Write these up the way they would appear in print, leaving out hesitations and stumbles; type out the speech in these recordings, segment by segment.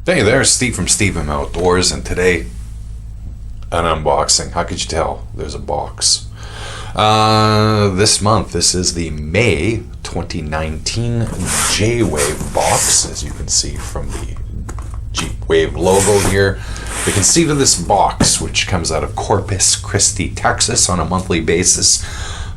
Hey there, Steve from Steve M Outdoors, and today an unboxing. How could you tell? There's a box. This month, this is the May 2019 J-Wave box, as you can see from the Jeep Wave logo here. The conceit of this box, which comes out of Corpus Christi, Texas, on a monthly basis,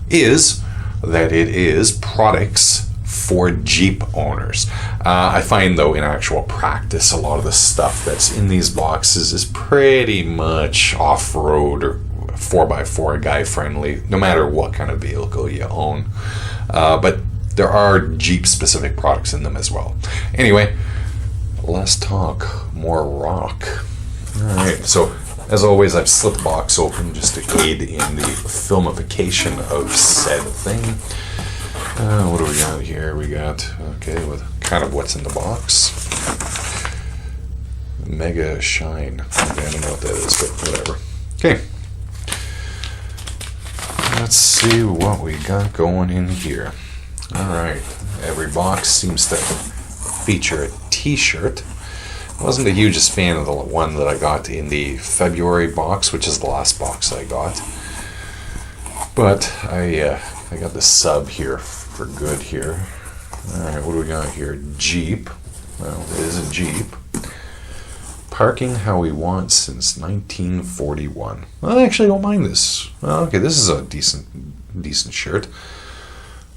is that it is products for Jeep owners. I find, though, in actual practice, a lot of the stuff that's in these boxes is pretty much off-road or 4x4 guy friendly, no matter what kind of vehicle you own. But there are Jeep specific products in them as well. Anyway, less talk, more rock. Alright, so as always, I've slit the box open just to aid in the filmification of said thing. What do we got here? We got, with kind of what's in the box. Mega Shine. Okay, I don't know what that is, but whatever. Okay. Let's see what we got going in here. Alright. Every box seems to feature a t-shirt. I wasn't the hugest fan of the one that I got in the February box, which is the last box I got. But I got the sub here for good here. Alright, what do we got here? Jeep. Well, it is a Jeep. Parking how we want since 1941. Well, I actually don't mind this. Well, okay, this is a decent shirt.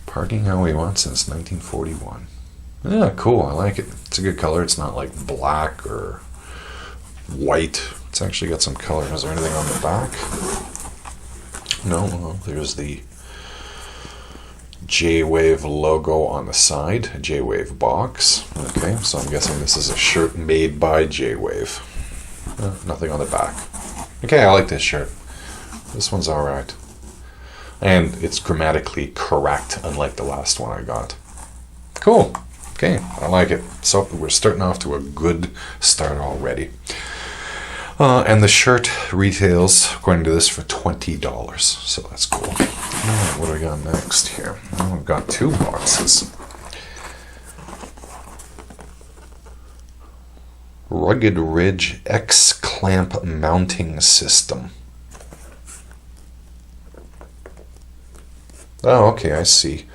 Parking how we want since 1941. Yeah, cool. I like it. It's a good color. It's not like black or white. It's actually got some color. Is there anything on the back? No, well, there's the J-Wave logo on the side, a J-Wave box. Okay, so I'm guessing this is a shirt made by J-Wave. Nothing on the back. Okay, I like this shirt. This one's alright. And it's grammatically correct, unlike the last one I got. Cool. Okay, I like it. So we're starting off to a good start already. And the shirt retails, according to this, for $20. So that's cool. Alright, what do we got next here? Well, we've got two boxes. Rugged Ridge X-Clamp Mounting System. Oh, okay, I see.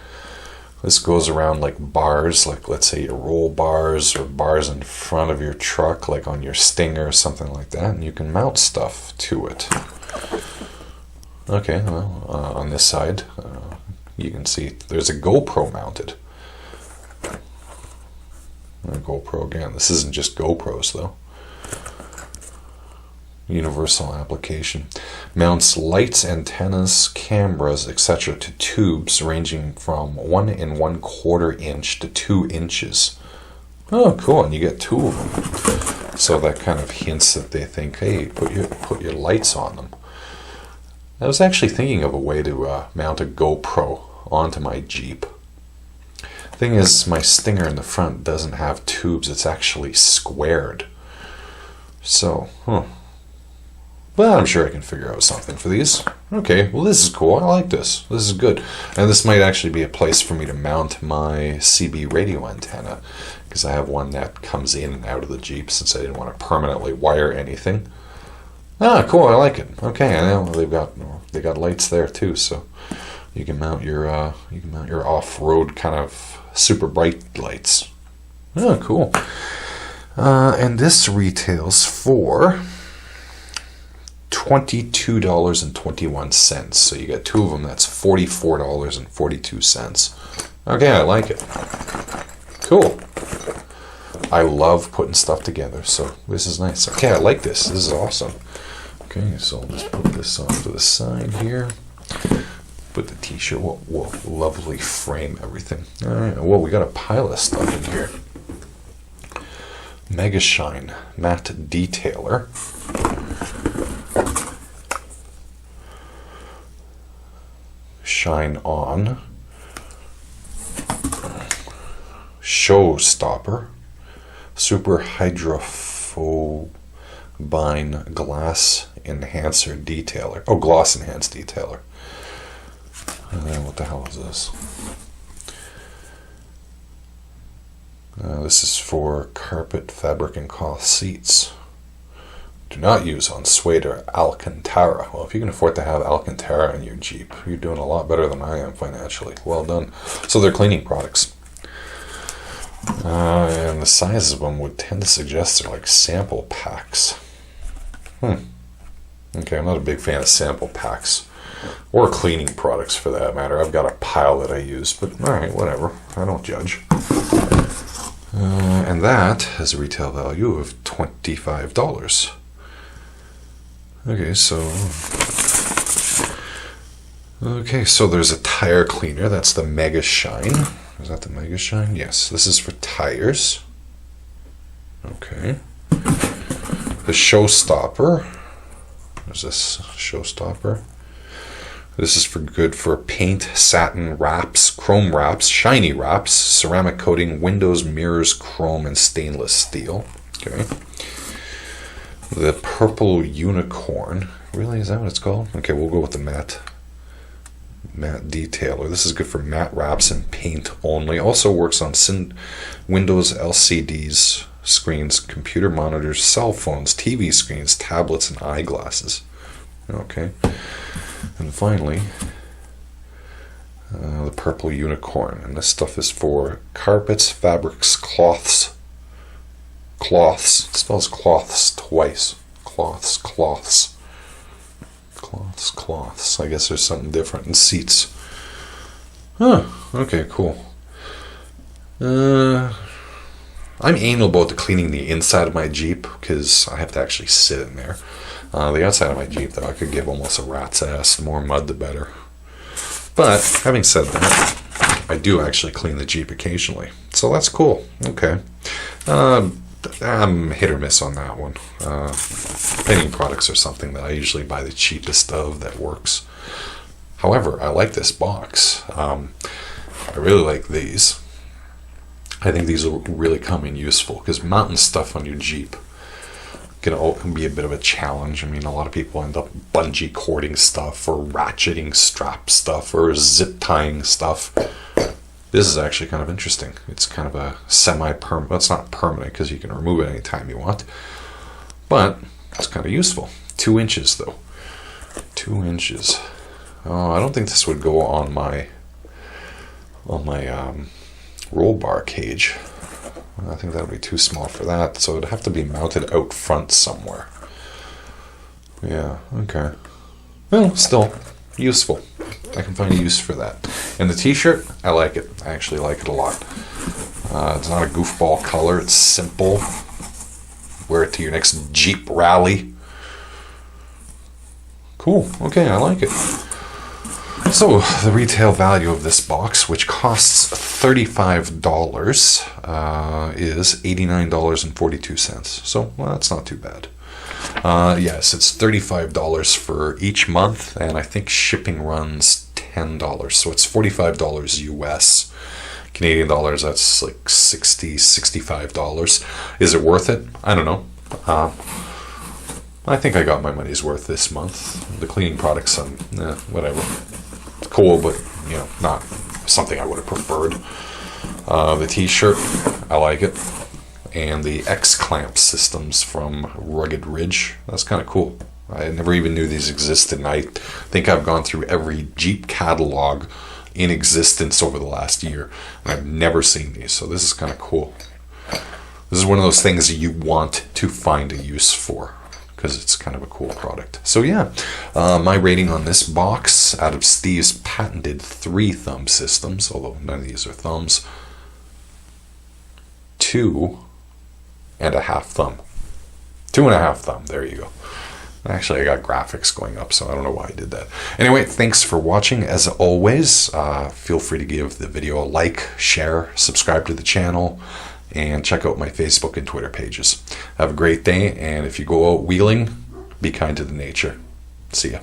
This goes around like bars, like let's say your roll bars or bars in front of your truck, like on your Stinger or something like that, and you can mount stuff to it. Okay, well, on this side, you can see there's a GoPro mounted. A GoPro again. This isn't just GoPros, though. Universal application. Mounts lights, antennas, cameras, etc. to tubes ranging from 1 1/4 inch to 2 inches. Oh, cool, and you get two of them. So that kind of hints that they think, hey, put your lights on them. I was actually thinking of a way to mount a GoPro onto my Jeep. Thing is, my Stinger in the front doesn't have tubes. It's actually squared. So, well, I'm sure I can figure out something for these. Okay, well, this is cool. I like this. This is good. And this might actually be a place for me to mount my CB radio antenna, because I have one that comes in and out of the Jeep since I didn't want to permanently wire anything. Ah, cool. I like it. Okay, I know they got lights there too, so you can mount your off-road kind of super bright lights. Oh, cool. And this retails for $22.21. So you get two of them. That's $44.42. Okay, I like it. Cool. I love putting stuff together, so this is nice. Okay, I like this. This is awesome. Okay, so I'll just put this off to the side here. Put the t-shirt. We'll lovely frame everything. All right. Well, we got a pile of stuff in here. Mega Shine Matte Detailer. Shine On. Showstopper. Super Hydrophobine Glass Enhancer Detailer. Oh, Gloss Enhanced Detailer. And then what the hell is this? This is for carpet, fabric, and cloth seats. Do not use on suede or Alcantara. Well, if you can afford to have Alcantara in your Jeep, you're doing a lot better than I am financially. Well done. So they're cleaning products. And the size of them would tend to suggest they're like sample packs. Okay, I'm not a big fan of sample packs. Or cleaning products for that matter. I've got a pile that I use, but alright, whatever. I don't judge. And that has a retail value of $25. Okay, so there's a tire cleaner. That's the Mega Shine. Is that the Mega Shine? Yes, this is for tires. Okay. The Showstopper. There's this Showstopper. This is good for paint, satin wraps, chrome wraps, shiny wraps, ceramic coating, windows, mirrors, chrome, and stainless steel. Okay. The Purple Unicorn. Really, is that what it's called? Okay, we'll go with the matte detailer. This is good for matte wraps and paint only. Also works on Windows, LCDs, screens, computer monitors, cell phones, TV screens, tablets, and eyeglasses. Okay. And finally, the Purple Unicorn. And this stuff is for carpets, fabrics, cloths. Cloths. It spells cloths twice. Cloths. I guess there's something different in seats. Okay, cool. I'm anal about the cleaning the inside of my Jeep because I have to actually sit in there. The outside of my Jeep, though, I could give almost a rat's ass. The more mud, the better. But having said that, I do actually clean the Jeep occasionally, so that's cool. Okay. I'm hit or miss on that one. Cleaning products are something that I usually buy the cheapest of that works. However, I like this box. I really like these. I think these will really come in useful because mounting stuff on your Jeep can be a bit of a challenge. I mean, a lot of people end up bungee cording stuff or ratcheting strap stuff or zip tying stuff. This is actually kind of interesting. It's kind of a semi-permanent. Well, it's not permanent because you can remove it anytime you want. But it's kind of useful. 2 inches though. 2 inches. Oh, I don't think this would go on my roll bar cage. I think that would be too small for that. So it'd have to be mounted out front somewhere. Yeah, okay. Well, still useful. I can find a use for that. And the t-shirt, I like it. I actually like it a lot. It's not a goofball color. It's simple. Wear it to your next Jeep rally. Cool. Okay, I like it. So, the retail value of this box, which costs $35, is $89.42. So, well, that's not too bad. Yes, it's $35 for each month, and I think shipping runs $10. So it's $45 US. Canadian dollars, that's like $60, $65. Is it worth it? I don't know. I think I got my money's worth this month. The cleaning products, whatever. Cool, but not something I would have preferred. The t-shirt, I like it. And the X-clamp systems from Rugged Ridge. That's kind of cool. I never even knew these existed, and I think I've gone through every Jeep catalog in existence over the last year, and I've never seen these, so this is kind of cool. This is one of those things that you want to find a use for, because it's kind of a cool product. So yeah, my rating on this box, out of Steve's patented 3-thumb systems, although none of these are thumbs, 2.5 thumb. 2.5 thumb, there you go. Actually, I got graphics going up, so I don't know why I did that. Anyway, thanks for watching. As always, feel free to give the video a like, share, subscribe to the channel, and check out my Facebook and Twitter pages. Have a great day, and if you go out wheeling, be kind to the nature. See ya.